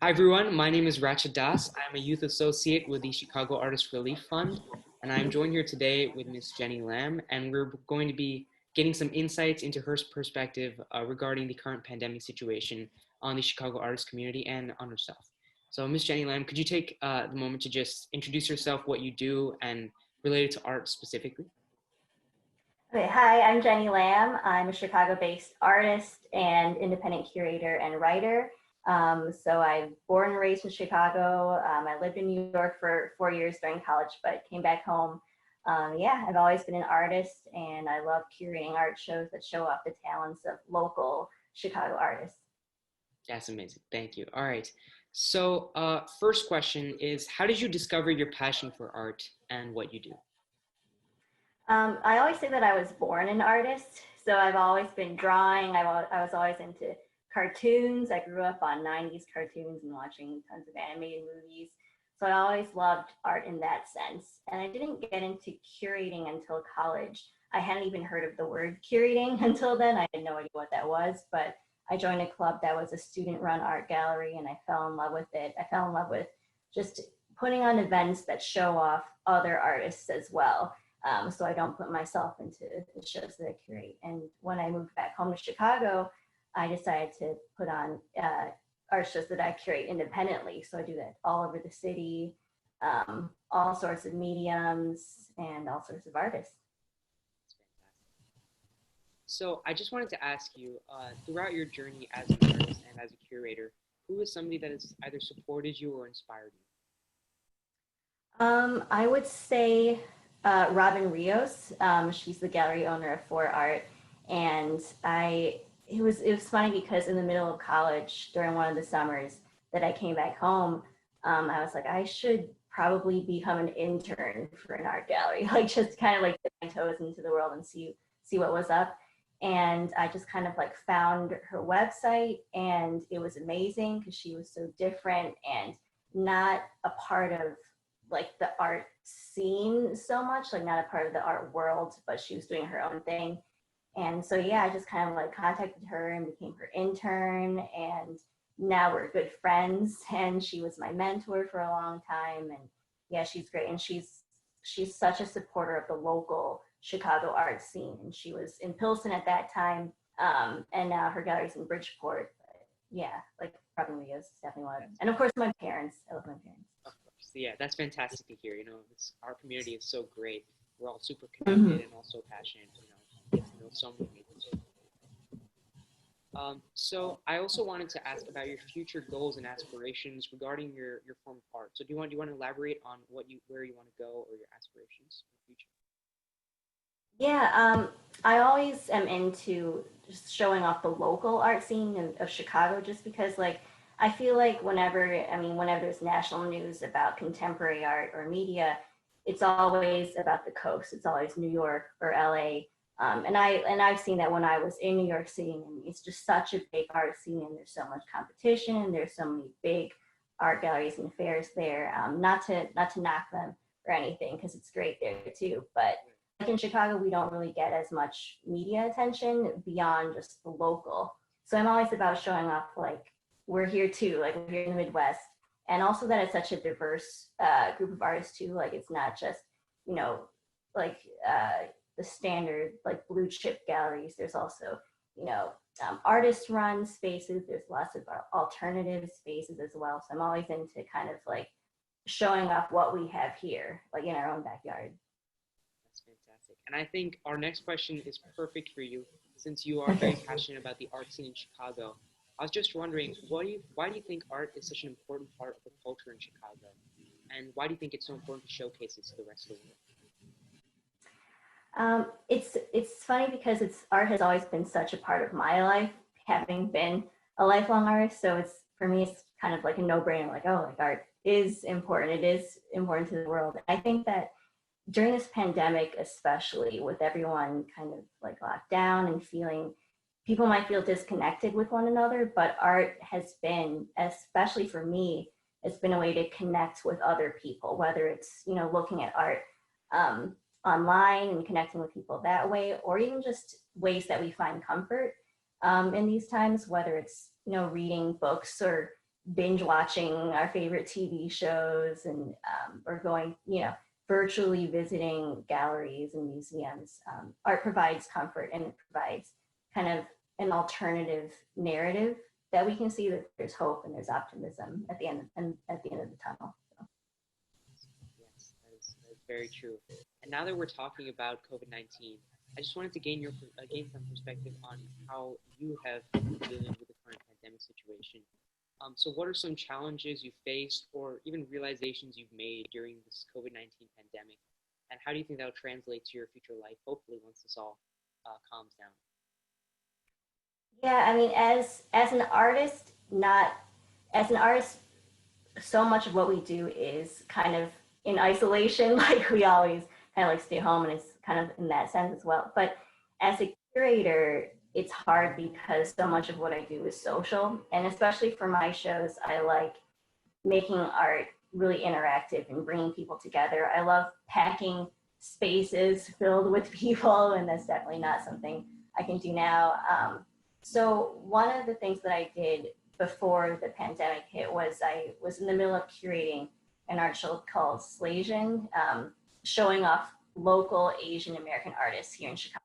Hi everyone, my name is Rachit. I'm a youth associate with the Chicago Artist Relief Fund, and I'm joined here today with Miss Jenny Lam, and we're going to be getting some insights into her perspective regarding the current pandemic situation on the Chicago artist community and on herself. So, Miss Jenny Lam, could you take the moment to just introduce yourself, what you do, and relate it to art specifically? Okay, hi, I'm Jenny Lam. I'm a Chicago-based artist and independent curator and writer. So I'm born and raised in Chicago. I lived in New York for 4 years during college, but came back home. Yeah, I've always been an artist, and I love curating art shows that show off the talents of local Chicago artists. That's amazing. Thank you. All right. So, first question is, how did you discover your passion for art and what you do? I always say that I was born an artist. So I've always been drawing. I was always into cartoons. I grew up on 90s cartoons and watching tons of animated movies. So I always loved art in that sense. And I didn't get into curating until college. I hadn't even heard of the word curating until then. I had no idea what that was, but I joined a club that was a student run art gallery and I fell in love with it. I fell in love with just putting on events that show off other artists as well, so I don't put myself into the shows that I curate. And when I moved back home to Chicago, I decided to put on art shows that I curate independently. So I do that all over the city, all sorts of mediums, and all sorts of artists. So I just wanted to ask you, throughout your journey as an artist and as a curator, who is somebody that has either supported you or inspired you? I would say Robin Rios. She's the gallery owner of For Art, and it was funny because in the middle of college during one of the summers that I came back home, I was like, I should probably become an intern for an art gallery, like just kind of like dip my toes into the world and see what was up. And I just kind of like found her website, and it was amazing because she was so different and not a part of like the art scene so much, like not a part of the art world, but she was doing her own thing. And so, yeah, I just kind of like contacted her and became her intern. And now we're good friends. And she was my mentor for a long time. And yeah, she's great. And she's such a supporter of the local Chicago art scene. And she was in Pilsen at that time. And now her gallery's in Bridgeport. But yeah, like Robin Rios is definitely one of them. And of course, my parents. I love my parents. Of course. Yeah, that's fantastic to hear. Our community is so great. We're all super Mhm. connected and also passionate. Get to know so many people. So I also wanted to ask about your future goals and aspirations regarding your form of art. So do you want to elaborate on where you want to go or your aspirations in the future? Yeah, I always am into just showing off the local art scene of Chicago just because like I feel like whenever there's national news about contemporary art or media, it's always about the coast. It's always New York or LA. And I've seen that when I was in New York City, and it's just such a big art scene and there's so much competition and there's so many big art galleries and fairs there. Not to knock them or anything because it's great there too, but like in Chicago, we don't really get as much media attention beyond just the local. So I'm always about showing off like we're here too, like we're here in the Midwest, and also that it's such a diverse group of artists too. Like it's not just you know like the standard like blue chip galleries. There's also you know artist run spaces. There's lots of alternative spaces as well. So I'm always into kind of like showing off what we have here, like in our own backyard. That's fantastic. And I think our next question is perfect for you since you are very passionate about the art scene in Chicago. I was just wondering, why do you think art is such an important part of the culture in Chicago? And why do you think it's so important to showcase it to the rest of the world? It's funny because it's art has always been such a part of my life, having been a lifelong artist. So it's for me, it's kind of like a no-brainer. Like, oh, like art is important. It is important to the world. I think that during this pandemic, especially with everyone kind of like locked down and feeling, people might feel disconnected with one another, but art has been, especially for me, it's been a way to connect with other people, whether it's looking at art um, online and connecting with people that way, or even just ways that we find comfort in these times, whether it's reading books or binge watching our favorite TV shows and or going, virtually visiting galleries and museums. Art provides comfort and it provides kind of an alternative narrative that we can see that there's hope and there's optimism at the end at the end of the tunnel. So. Yes, that is very true. And now that we're talking about COVID-19, I just wanted to gain some perspective on how you have been dealing with the current pandemic situation. So what are some challenges you faced or even realizations you've made during this COVID-19 pandemic? And how do you think that will translate to your future life, hopefully, once this all calms down? Yeah, I mean, as an artist, not as an artist, so much of what we do is kind of in isolation. Like we always kind of like stay home, and it's kind of in that sense as well. But as a curator, it's hard because so much of what I do is social, and especially for my shows, I like making art really interactive and bringing people together. I love packing spaces filled with people, and that's definitely not something I can do now. So one of the things that I did before the pandemic hit was I was in the middle of curating an art show called Slasian, showing off local Asian American artists here in Chicago.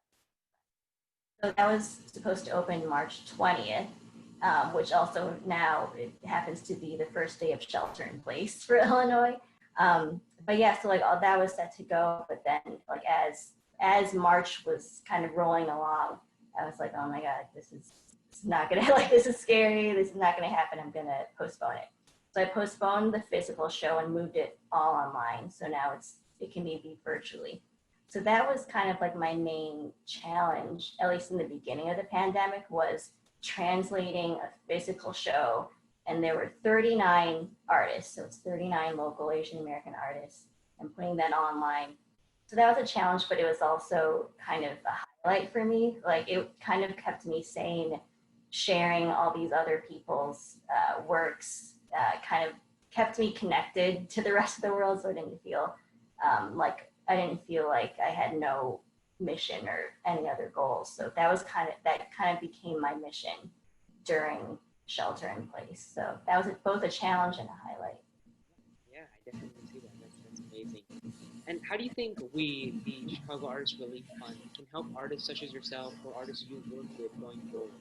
So that was supposed to open March 20th, which also now it happens to be the first day of shelter in place for Illinois. But yeah, so like all that was set to go, but then like as March was kind of rolling along, I was like, oh my God, this is not gonna, like, this is scary. This is not gonna happen. I'm gonna postpone it. So I postponed the physical show and moved it all online. So now it can be viewed virtually. So that was kind of like my main challenge, at least in the beginning of the pandemic, was translating a physical show. And there were 39 artists. So it's 39 local Asian American artists, and putting that online. So that was a challenge, but it was also kind of a highlight for me. Like it kind of kept me sane, sharing all these other people's works, kind of kept me connected to the rest of the world. So I didn't feel like I had no mission or any other goals. So that kind of became my mission during shelter in place. So that was both a challenge and a highlight. Yeah, I definitely see that. That's amazing. And how do you think we, the Chicago Artist Relief Fund, can help artists such as yourself or artists you work with going forward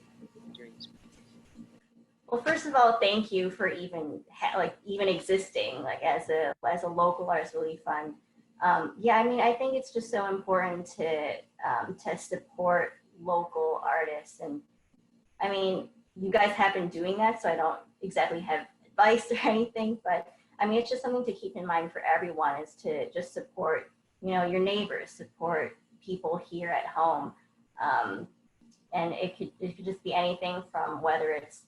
during this crisis? Well, first of all, thank you for even existing like as a local artist relief fund. Yeah, I mean, I think it's just so important to support local artists, and I mean, you guys have been doing that, so I don't exactly have advice or anything, but I mean, it's just something to keep in mind for everyone, is to just support, your neighbors, support people here at home. And it could just be anything from whether it's,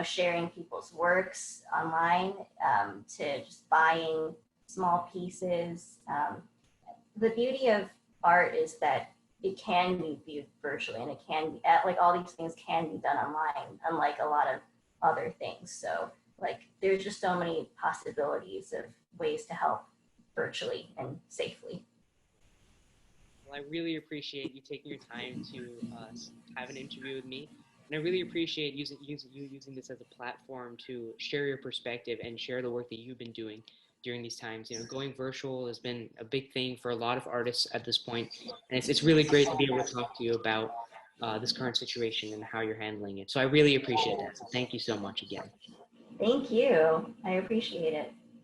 sharing people's works online, to just buying small pieces. The beauty of art is that it can be viewed virtually, and it can be, like, all these things can be done online, unlike a lot of other things. So like there's just so many possibilities of ways to help virtually and safely. Well, I really appreciate you taking your time to have an interview with me. And I really appreciate using this as a platform to share your perspective and share the work that you've been doing during these times. Going virtual has been a big thing for a lot of artists at this point, and it's really great to be able to talk to you about this current situation and how you're handling it. So I really appreciate that. So thank you so much again. Thank you. I appreciate it.